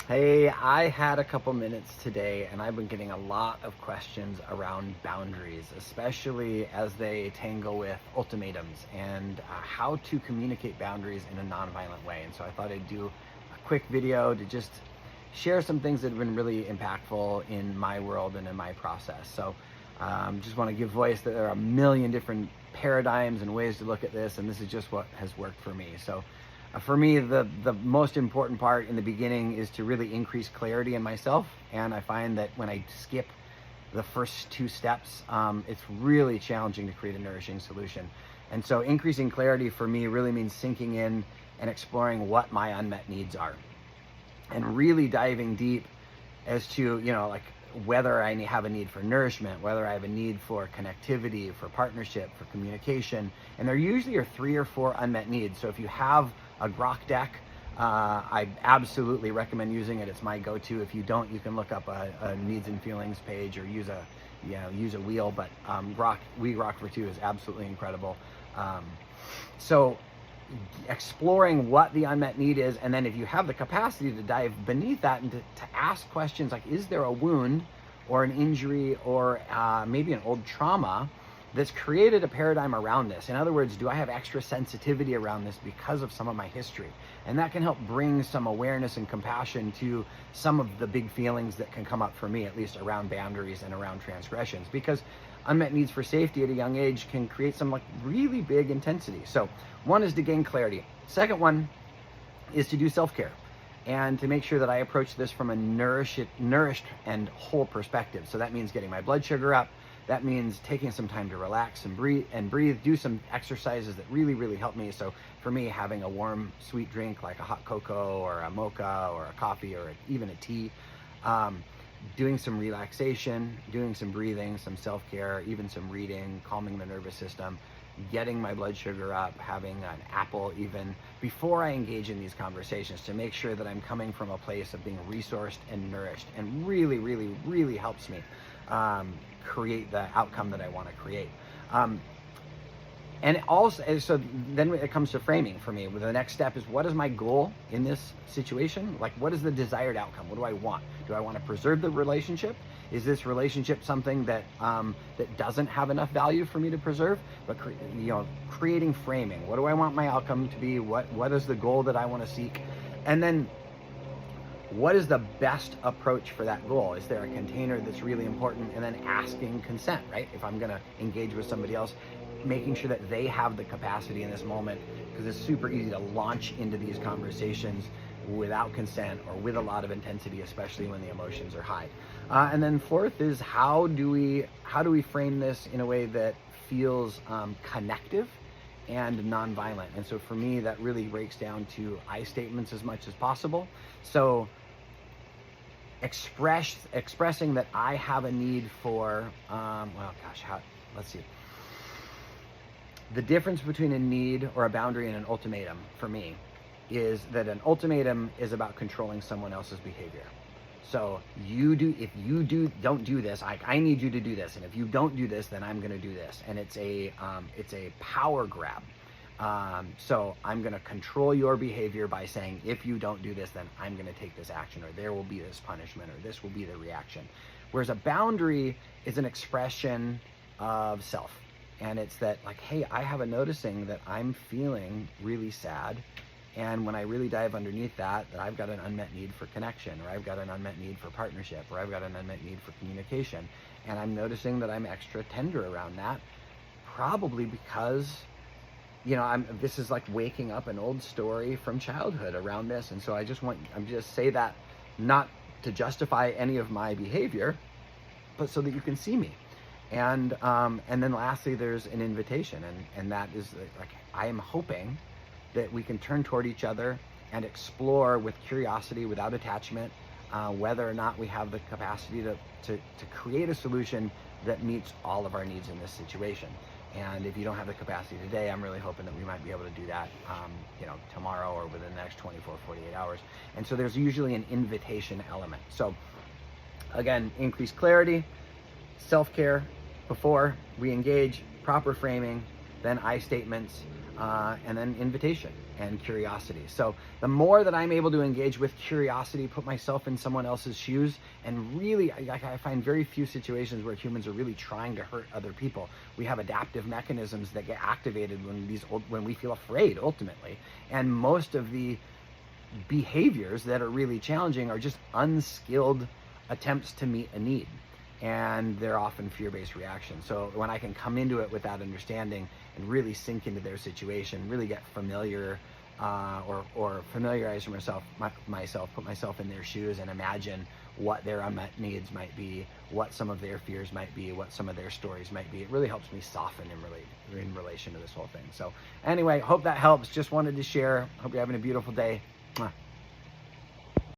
Hey, I had a couple minutes today and I've been getting a lot of questions around boundaries, especially as they tangle with ultimatums and how to communicate boundaries in a nonviolent way. And so I thought I'd do a quick video to just share some things that have been really impactful in my world and in my process. So just want to give voice that there are a million different paradigms and ways to look at this, and this is just what has worked for me. So for me, the most important part in the beginning is to really increase clarity in myself. And I find that when I skip the first two steps, it's really challenging to create a nourishing solution. And so increasing clarity for me really means sinking in and exploring what my unmet needs are. And really diving deep as to, like whether I have a need for nourishment, whether I have a need for connectivity, for partnership, for communication. And there usually are 3 or 4 unmet needs. So if you have a Grok deck, I absolutely recommend using it. It's my go-to. If you don't, you can look up a needs and feelings page or use a wheel. But Grok for 2 is absolutely incredible. So exploring what the unmet need is, and then if you have the capacity to dive beneath that and to ask questions like, is there a wound or an injury or maybe an old trauma that's created a paradigm around this? In other words, do I have extra sensitivity around this because of some of my history? And that can help bring some awareness and compassion to some of the big feelings that can come up for me, at least around boundaries and around transgressions, because unmet needs for safety at a young age can create some really big intensity. So one is to gain clarity. Second one is to do self-care and to make sure that I approach this from a nourished and whole perspective. So that means getting my blood sugar up. That means taking some time to relax and breathe, do some exercises that really help me. So for me, having a warm, sweet drink like a hot cocoa or a mocha or a coffee or even a tea, doing some relaxation, doing some breathing, some self-care, even some reading, calming the nervous system, getting my blood sugar up, having an apple even before I engage in these conversations, to make sure that I'm coming from a place of being resourced and nourished, and really helps me create the outcome that I want to create. And also, so then it comes to framing for me. The next step is, what is my goal in this situation? Like, what is the desired outcome? What do I want? Do I want to preserve the relationship? Is this relationship something that that doesn't have enough value for me to preserve? But creating framing. What do I want my outcome to be? What is the goal that I want to seek? And then, what is the best approach for that goal? Is there a container that's really important? And then asking consent, right? If I'm going to engage with somebody else, making sure that they have the capacity in this moment, because it's super easy to launch into these conversations without consent or with a lot of intensity, especially when the emotions are high. And then fourth is, how do we frame this in a way that feels connective and nonviolent? And so for me, that really breaks down to I statements as much as possible. So expressing that I have a need for, let's see. The difference between a need or a boundary and an ultimatum for me is that an ultimatum is about controlling someone else's behavior. So if you don't do this, I need you to do this, and if you don't do this, then I'm going to do this, and it's a power grab. So I'm going to control your behavior by saying, if you don't do this, then I'm going to take this action, or there will be this punishment, or this will be the reaction. Whereas a boundary is an expression of self. And it's that, like, hey, I have a noticing that I'm feeling really sad. And when I really dive underneath that I've got an unmet need for connection, or I've got an unmet need for partnership, or I've got an unmet need for communication. And I'm noticing that I'm extra tender around that, probably because, this is like waking up an old story from childhood around this. And so I'm just say that not to justify any of my behavior, but so that you can see me. And then lastly, there's an invitation, and that is like, I am hoping that we can turn toward each other and explore with curiosity, without attachment, whether or not we have the capacity to create a solution that meets all of our needs in this situation. And if you don't have the capacity today, I'm really hoping that we might be able to do that, tomorrow or within the next 24, 48 hours. And so there's usually an invitation element. So again, increased clarity, self-care before we engage, proper framing, then I statements, and then invitation and curiosity. So the more that I'm able to engage with curiosity, put myself in someone else's shoes, and really, I find very few situations where humans are really trying to hurt other people. We have adaptive mechanisms that get activated when we feel afraid, ultimately. And most of the behaviors that are really challenging are just unskilled attempts to meet a need, and they're often fear-based reactions. So when I can come into it with that understanding and really sink into their situation, really get familiar or familiarize myself, put myself in their shoes and imagine what their unmet needs might be, what some of their fears might be, what some of their stories might be, it really helps me soften in relation to this whole thing. So anyway, hope that helps. Just wanted to share. Hope you're having a beautiful day. Mwah.